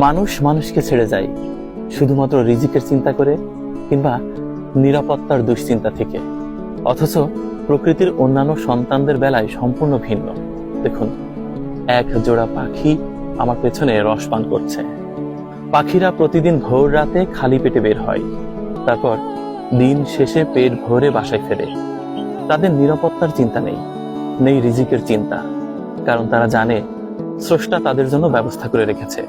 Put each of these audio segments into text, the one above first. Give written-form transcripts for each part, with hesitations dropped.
মানুষ মানুষকে ছেড়ে যায় শুধুমাত্র রিজিকের চিন্তা করে কিংবা নিরাপত্তার দুশ্চিন্তা থেকে, অথচ প্রকৃতির অন্যান্য সন্তানদের বেলায় সম্পূর্ণ ভিন্ন। দেখুন, এক জোড়া পাখি আমার পেছনে রস পান করছে। পাখিরা প্রতিদিন ভোর রাতে খালি পেটে বের হয়, তারপর দিন শেষে পেট ভরে বাসায় ফেরে। তাদের নিরাপত্তার চিন্তা নেই, নেই রিজিকের চিন্তা, কারণ তারা জানে স্রষ্টা তাদের জন্য ব্যবস্থা করে রেখেছে।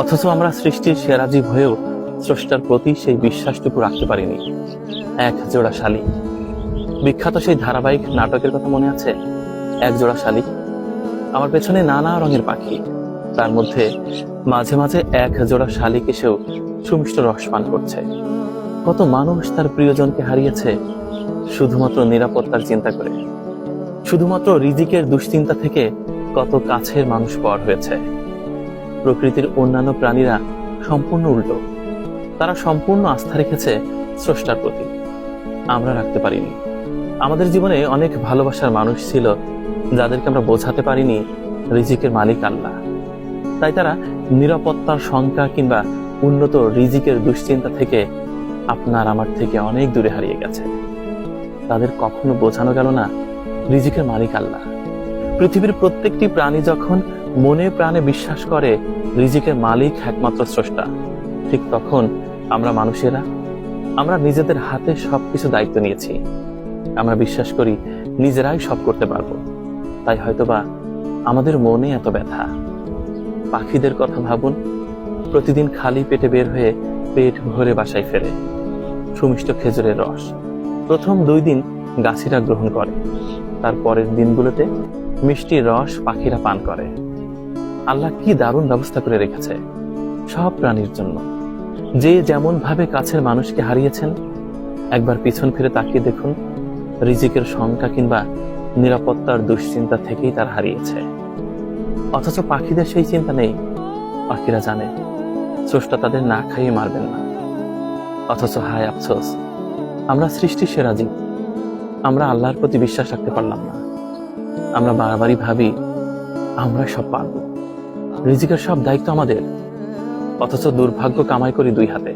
অথচ আমরা সৃষ্টির সেরা জীব হয়েও স্রষ্টার প্রতি সেই বিশ্বাসটুকু রাখতে পারিনি। এক জোড়া শালিক, বিখ্যাত সেই ধারাবাহিক নাটকের কথা মনে আছে? এক জোড়া শালিক। আমার পেছনে নানা রঙের পাখি, তার মধ্যে মাঝে মাঝে এক জোড়া শালিক এসেও সুমিষ্ট রস পান করছে। কত মানুষ তার প্রিয়জনকে হারিয়েছে শুধুমাত্র নিরাপত্তার চিন্তা করে। শুধুমাত্র রিজিকের দুশ্চিন্তা থেকে কত কাছের মানুষ পর হয়েছে। প্রকৃতির অন্যান্য প্রাণীরা সম্পূর্ণ উল্টো, তারা সম্পূর্ণ আস্থা রেখেছে স্রষ্টার প্রতি, আমরা রাখতে পারিনি। আমাদের জীবনে অনেক ভালোবাসার মানুষ ছিল যাদেরকে আমরা বোঝাতে পারিনি রিজিকের মালিক আল্লাহ। তাই তারা নিরাপত্তার শঙ্কা কিংবা উন্নত রিজিকের দুশ্চিন্তা থেকে আপনার আমার থেকে অনেক দূরে হারিয়ে গেছে। তাদের কখনো বোঝানো গেল না রিজিকের মালিক আল্লাহ। পৃথিবীর প্রত্যেকটি প্রাণী যখন মনে প্রাণে বিশ্বাস করে রিজিকের মালিক একমাত্র স্রষ্টা, ঠিক তখন আমরা মানুষেরা আমরা নিজেদের হাতে সবকিছু দায়িত্ব নিয়েছি। আমরা বিশ্বাস করি নিজেরাই সব করতে পারবো, তাই হয়তোবা আমাদের মনে এত ব্যথা। পাখিদের কথা ভাবুন, প্রতিদিন খালি পেটে বের হয়ে পেট ভরে বাসায় ফেরে। সুমিষ্ট খেজুরের রস প্রথম 2 দিন গাছিরা গ্রহণ করে, তার পরের দিনগুলোতে মিষ্টি রস পাখিরা পান করে। আল্লাহ কি দারুণ ব্যবস্থা করে রেখেছে সব প্রাণীর জন্য। যে যেমন ভাবে কাছের মানুষকে হারিয়েছেন, একবার পিছন ফিরে তাকিয়ে দেখুন, রিজিকের শঙ্কা কিংবা নিরাপত্তার দুশ্চিন্তা থেকেই তার হারিয়েছে। অথচ পাখিদের সেই চিন্তা নেই। পাখিরা জানে স্রষ্টা তাদের না খাইয়ে মারবেন না। অথচ হায় আফসোস, আমরা সৃষ্টির সেরা জীব, আমরা আল্লাহর প্রতি বিশ্বাস রাখতে পারলাম না। আমরা বারবারই ভাবি আমরা সব পারবো, রিজিকের সব দায়িত্ব আমাদের, অথচ দুর্ভাগ্য কামাই করি 2 হাতে।